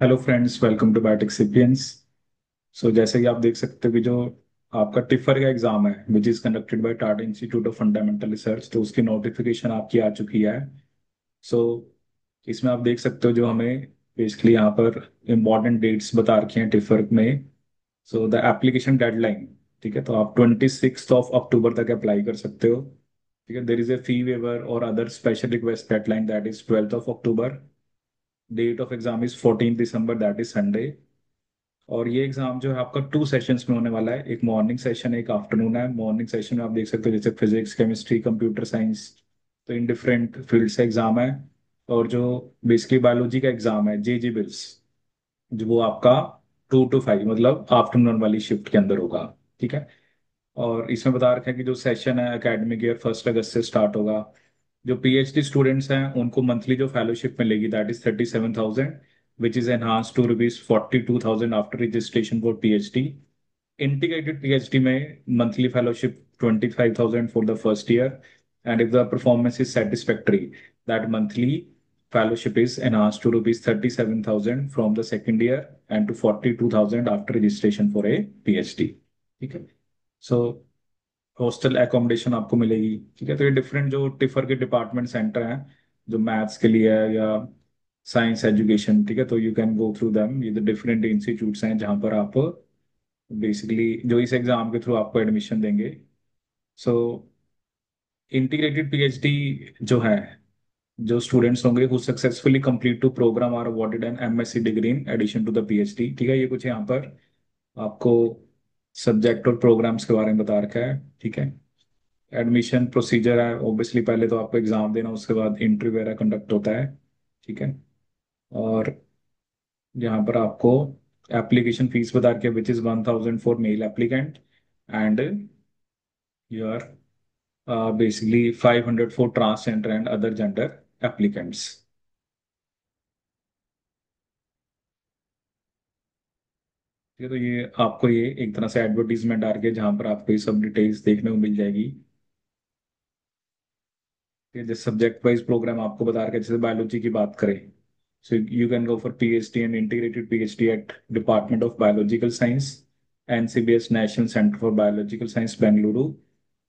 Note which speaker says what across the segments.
Speaker 1: Hello friends, welcome to biotech sapiens. So जैसे कि आप देख सकते हो कि जो आपका टिफर का एग्जाम है which is conducted by Tata institute of fundamental research, तो उसकी नोटिफिकेशन आपकी आ चुकी है। सो इसमें आप देख सकते हो जो हमें बेसिकली यहाँ पर इम्पॉर्टेंट डेट्स बता रखी हैं टिफर में। सो द एप्लीकेशन डेडलाइन, ठीक है, तो आप 26 ऑफ अक्टूबर तक अप्लाई कर सकते हो। ठीक है, there is a fee waiver और other special request deadline that is 12 of October. Date of exam is 14 December, that is Sunday. और ये एग्जाम जो है आपका 2 सेशंस में होने वाला है, एक मॉर्निंग सेशन एक आफ्टरनून है। मॉर्निंग सेशन में आप देख सकते हो जैसे फिजिक्स, केमिस्ट्री, कंप्यूटर साइंस, तो इन डिफरेंट फील्ड से एग्जाम है। और जो बेसिकली बायोलॉजी का एग्जाम है जेजी बिल्स, जो वो आपका 2 to 5 मतलब आफ्टरनून वाली शिफ्ट के अंदर होगा। ठीक है, और इसमें बता रखा है कि जो सेशन है एकेडमिक ईयर 1 अगस्त से स्टार्ट होगा। जो पीएचडी स्टूडेंट्स हैं उनको मंथली जो फेलोशिप मिलेगी that is 37,000, which is enhance to rupees 42,000 after registration for PhD. Integrated PhD में monthly fellowship 25,000 for the first year, and if the performance is satisfactory that monthly fellowship is enhanced to rupees 37,000 from the second year and to 42,000 after registration for a PhD। ठीक है, सो hostel accommodation आपको मिलेगी। ठीक है, तो ये different जो tipper के डिपार्टमेंट सेंटर हैं, जो मैथ्स के लिए है या साइंस एजुकेशन, ठीक है, तो you can go through them. ये जो डिफरेंट इंस्टीट्यूट्स हैं जहाँ पर आप बेसिकली जो इस एग्जाम के थ्रू आपको एडमिशन देंगे। सो इंटीग्रेटेड पीएचडी जो है, जो स्टूडेंट्स होंगे who successfully complete to programme are awarded an MSc degree in addition to the PhD. ठीक है, ये कुछ यहाँ पर आपको सब्जेक्ट और प्रोग्राम्स के बारे में बता रखा है। ठीक है, एडमिशन प्रोसीजर है ऑब्वियसली, पहले तो आपको एग्जाम देना, उसके बाद इंटरव्यू वगैरह कंडक्ट होता है। ठीक है, और यहाँ पर आपको एप्लीकेशन फीस बता के which is 1,000 for male applicant, and your basically 500 for transgender and other gender applicants. ठीक है, तो ये आपको ये एक तरह से एडवर्टीजमेंट आ रही है जहाँ पर आपको ये सब डिटेल्स देखने को मिल जाएगी। ठीक है, जैसे सब्जेक्ट वाइज प्रोग्राम आपको बता रखा है, जैसे बायोलॉजी की बात करें, so you can go for PhD and integrated PhD at Department of Biological Science, NCBS National Center for Biological Science Bengaluru,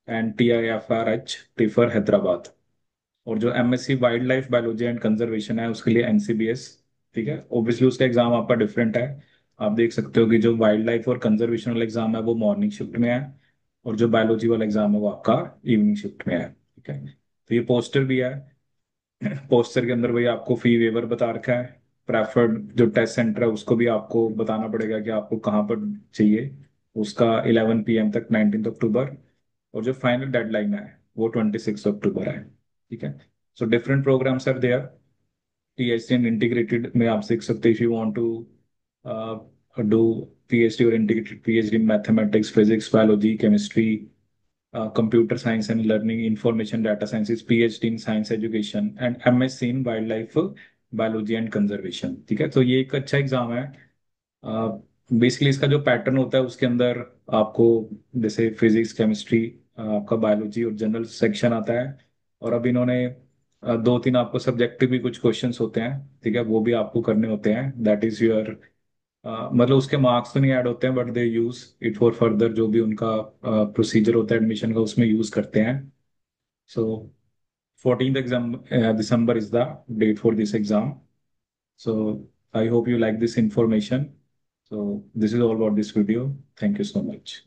Speaker 1: and TIFRH TIFR Hyderabad. और जो MSc wild life biology and conservation है उसके लिए NCBS। ठीक है, obviously उसका exam आपका different है। आप देख सकते हो कि जो वाइल्ड लाइफ और कंजर्वेशन वाला एग्जाम है वो मॉर्निंग शिफ्ट में है, और जो बायोलॉजी वाला एग्जाम है वो आपका इवनिंग शिफ्ट में है। ठीक है, तो ये पोस्टर भी है। पोस्टर के अंदर भाई आपको फी वेवर बता रखा है। प्रेफर्ड जो टेस्ट सेंटर है उसको भी आपको बताना पड़ेगा कि आपको कहाँ पर चाहिए। उसका 11 PM तक 19 अक्टूबर, और जो फाइनल डेडलाइन है वो 26 अक्टूबर है। ठीक है, so different programmes are there. PhD and integrated में आप सीख सकते if you want to do PhD और integrated PhD in mathematics, physics, biology, chemistry, computer science and learning, information data sciences, PhD in science education and MSc in wildlife biology and conservation। ठीक है, तो ये एक अच्छा exam है। Basically इसका जो पैटर्न होता है उसके अंदर आपको जैसे फिजिक्स, केमिस्ट्री, आपका बायोलॉजी और जनरल सेक्शन आता है। और अब इन्होंने 2-3 आपको सब्जेक्टिव भी कुछ क्वेश्चंस होते हैं, ठीक है, वो भी आपको करने होते हैं। दैट इज योर मतलब उसके मार्क्स तो नहीं ऐड होते हैं but they use it for further जो भी उनका प्रोसीजर होता है एडमिशन का उसमें यूज करते हैं। सो 14th December is the date for this exam. So I hope you like this information. So this is all about this video. Thank you so much.